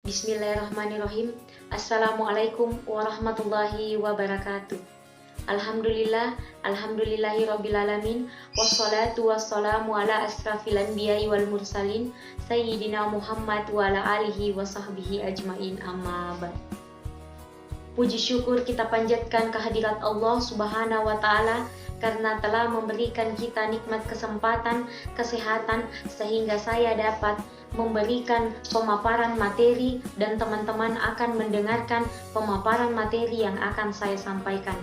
Bismillahirrahmanirrahim. Assalamualaikum warahmatullahi wabarakatuh. Alhamdulillahirrabbilalamin. Wassalatu wassalamu ala asrafil anbiya'i wal mursalin Sayyidina Muhammad wa ala alihi wa sahbihi ajmain, amma ba'd. Puji syukur kita panjatkan kehadirat Allah Subhanahu wa Ta'ala karena telah memberikan kita nikmat kesempatan, kesehatan, sehingga saya dapat memberikan pemaparan materi dan teman-teman akan mendengarkan pemaparan materi yang akan saya sampaikan.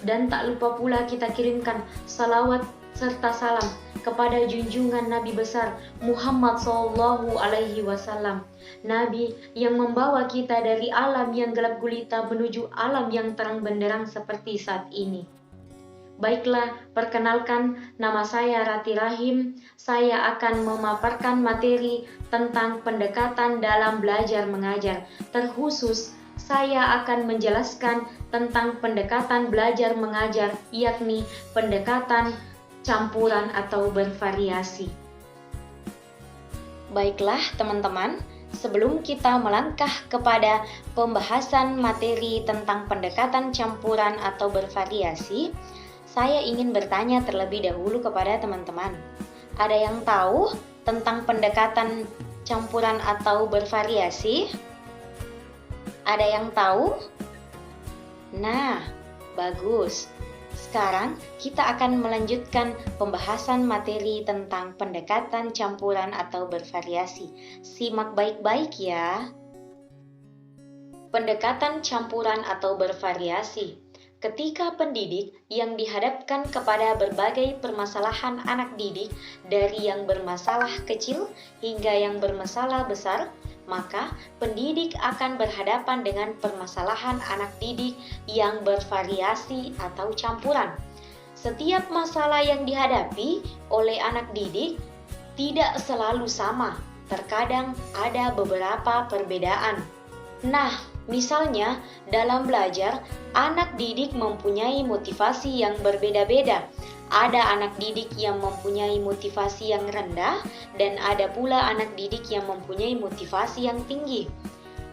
Dan tak lupa pula kita kirimkan salawat serta salam kepada junjungan Nabi besar Muhammad SAW, Nabi yang membawa kita dari alam yang gelap gulita menuju alam yang terang benderang seperti saat ini. Baiklah, perkenalkan, nama saya Rati Rahim. Saya akan memaparkan materi tentang pendekatan dalam belajar mengajar. Terkhusus, saya akan menjelaskan tentang pendekatan belajar mengajar, yakni pendekatan campuran atau bervariasi. Baiklah teman-teman, sebelum kita melangkah kepada pembahasan materi tentang pendekatan campuran atau bervariasi, saya ingin bertanya terlebih dahulu kepada teman-teman. Ada yang tahu tentang pendekatan campuran atau bervariasi? Ada yang tahu? Nah, bagus. Sekarang kita akan melanjutkan pembahasan materi tentang pendekatan campuran atau bervariasi. Simak baik-baik ya. Pendekatan campuran atau bervariasi. Ketika pendidik yang dihadapkan kepada berbagai permasalahan anak didik, dari yang bermasalah kecil hingga yang bermasalah besar, maka pendidik akan berhadapan dengan permasalahan anak didik yang bervariasi atau campuran. Setiap masalah yang dihadapi oleh anak didik tidak selalu sama, terkadang ada beberapa perbedaan. Nah, misalnya dalam belajar, anak didik mempunyai motivasi yang berbeda-beda. Ada anak didik yang mempunyai motivasi yang rendah dan ada pula anak didik yang mempunyai motivasi yang tinggi.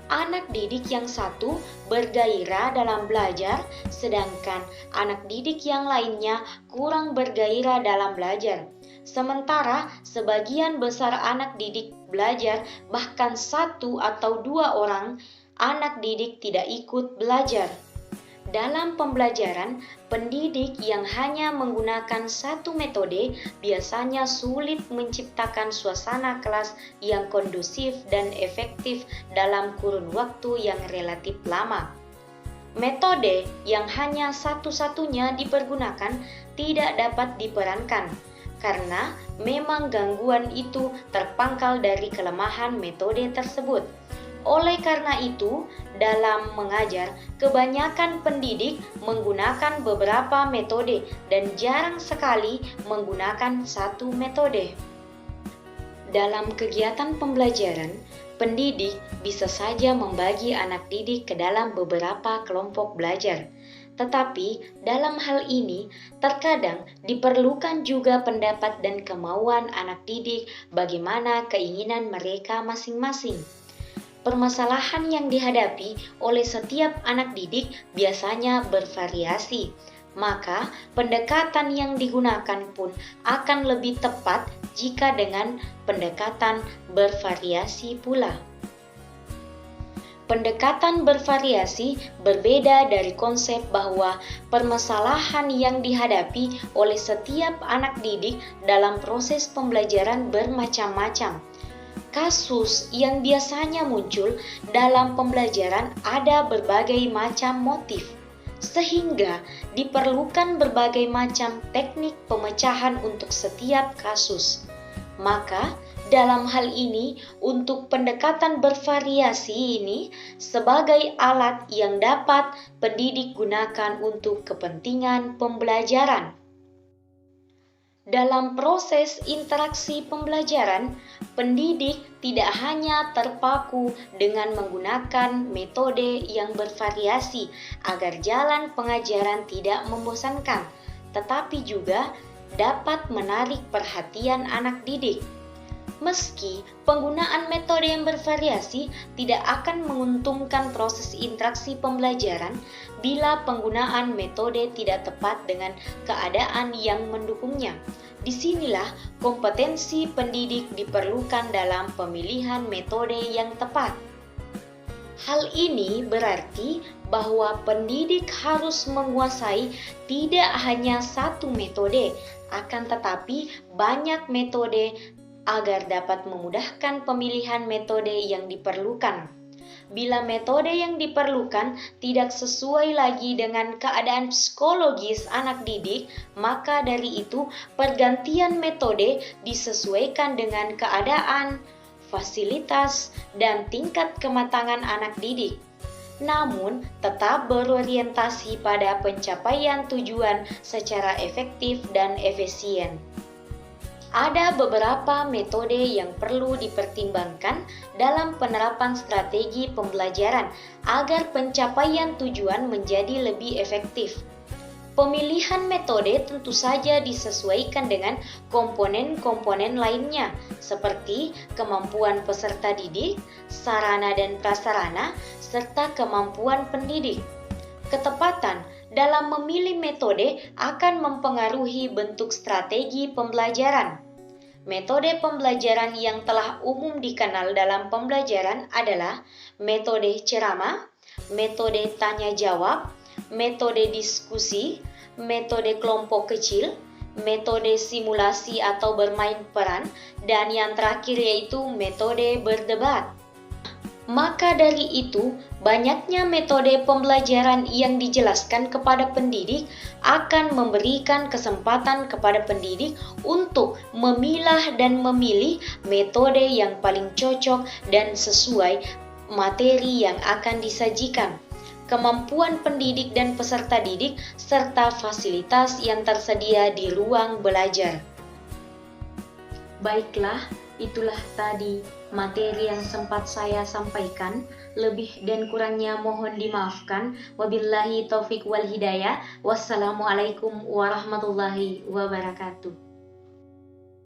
Anak didik yang satu bergairah dalam belajar, sedangkan anak didik yang lainnya kurang bergairah dalam belajar. Sementara sebagian besar anak didik belajar, bahkan satu atau dua orang anak didik tidak ikut belajar. Dalam pembelajaran, pendidik yang hanya menggunakan satu metode biasanya sulit menciptakan suasana kelas yang kondusif dan efektif dalam kurun waktu yang relatif lama. Metode yang hanya satu-satunya dipergunakan tidak dapat diperankan, karena memang gangguan itu terpangkal dari kelemahan metode tersebut. Oleh karena itu, dalam mengajar, kebanyakan pendidik menggunakan beberapa metode dan jarang sekali menggunakan satu metode. Dalam kegiatan pembelajaran, pendidik bisa saja membagi anak didik ke dalam beberapa kelompok belajar. Tetapi dalam hal ini, terkadang diperlukan juga pendapat dan kemauan anak didik bagaimana keinginan mereka masing-masing. Permasalahan yang dihadapi oleh setiap anak didik biasanya bervariasi, maka pendekatan yang digunakan pun akan lebih tepat jika dengan pendekatan bervariasi pula. Pendekatan bervariasi berbeda dari konsep bahwa permasalahan yang dihadapi oleh setiap anak didik dalam proses pembelajaran bermacam-macam. Kasus yang biasanya muncul dalam pembelajaran ada berbagai macam motif, sehingga diperlukan berbagai macam teknik pemecahan untuk setiap kasus. Maka, dalam hal ini, untuk pendekatan bervariasi ini sebagai alat yang dapat pendidik gunakan untuk kepentingan pembelajaran. Dalam proses interaksi pembelajaran, pendidik tidak hanya terpaku dengan menggunakan metode yang bervariasi agar jalan pengajaran tidak membosankan, tetapi juga dapat menarik perhatian anak didik. Meski penggunaan metode yang bervariasi tidak akan menguntungkan proses interaksi pembelajaran bila penggunaan metode tidak tepat dengan keadaan yang mendukungnya. Disinilah kompetensi pendidik diperlukan dalam pemilihan metode yang tepat. Hal ini berarti bahwa pendidik harus menguasai tidak hanya satu metode, akan tetapi banyak metode agar dapat memudahkan pemilihan metode yang diperlukan. Bila metode yang diperlukan tidak sesuai lagi dengan keadaan psikologis anak didik, maka dari itu pergantian metode disesuaikan dengan keadaan, fasilitas, dan tingkat kematangan anak didik. Namun, tetap berorientasi pada pencapaian tujuan secara efektif dan efisien. Ada beberapa metode yang perlu dipertimbangkan dalam penerapan strategi pembelajaran agar pencapaian tujuan menjadi lebih efektif. Pemilihan metode tentu saja disesuaikan dengan komponen-komponen lainnya, seperti kemampuan peserta didik, sarana dan prasarana, serta kemampuan pendidik. Ketepatan dalam memilih metode akan mempengaruhi bentuk strategi pembelajaran. Metode pembelajaran yang telah umum dikenal dalam pembelajaran adalah metode ceramah, metode tanya-jawab, metode diskusi, metode kelompok kecil, metode simulasi atau bermain peran, dan yang terakhir yaitu metode berdebat. Maka dari itu, banyaknya metode pembelajaran yang dijelaskan kepada pendidik akan memberikan kesempatan kepada pendidik untuk memilah dan memilih metode yang paling cocok dan sesuai materi yang akan disajikan, kemampuan pendidik dan peserta didik, serta fasilitas yang tersedia di ruang belajar. Baiklah, itulah tadi materi yang sempat saya sampaikan. Lebih dan kurangnya mohon dimaafkan. Wabillahi taufik wal hidayah. Wassalamualaikum warahmatullahi wabarakatuh.